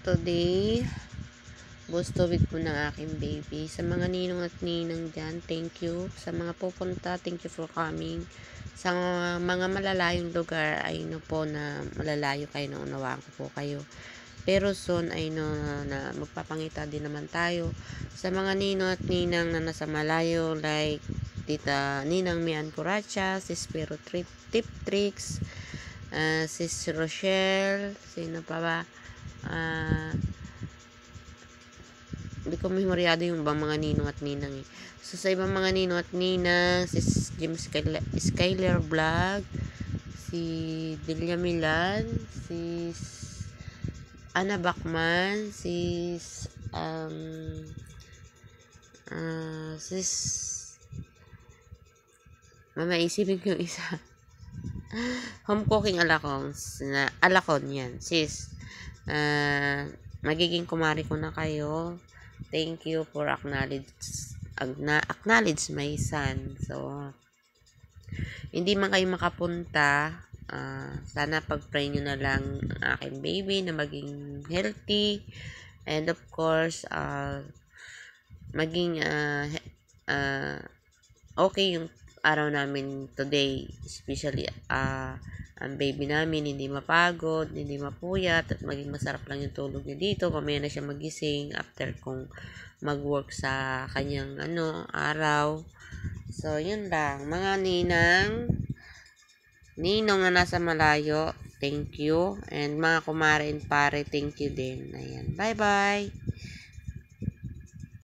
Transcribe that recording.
today. Gusto week po ng aking baby. Sa mga ninong at ninang dyan, thank you. Sa mga pupunta, thank you for coming. Sa mga malalayong lugar, ay no po na malalayo kayo, na unawaan ko po kayo. Pero soon ay no na magpapangita din naman tayo. Sa mga ninong at ninang na nasa malayo, like Tita Ninang Mian Curacha, Sis Pero Tip Tricks, Sis Rochelle, sino pa ba? Hindi ko memoryado yung bang mga ninong at ninang eh. So sa ibang mga ninong at ninang, si James Skyler Vlog, si Delia Milan, si Ana Bacman, si sis mama isipin ko yung isa. Home cooking alakon yan sis. Magiging kumari ko na kayo. Thank you for acknowledge my son. So hindi man kayo makapunta, sana pag-pray nyo na lang ang aking baby na maging healthy, and of course maging okay yung araw namin today, especially ang baby namin hindi mapagod, hindi mapuyat, at maging masarap lang yung tulog niya dito. Mamaya na siya magising after kung mag-work sa kanyang araw. So yun lang mga ninong na nasa malayo, thank you, and mga kumare and pare, thank you din. Ayan, bye bye.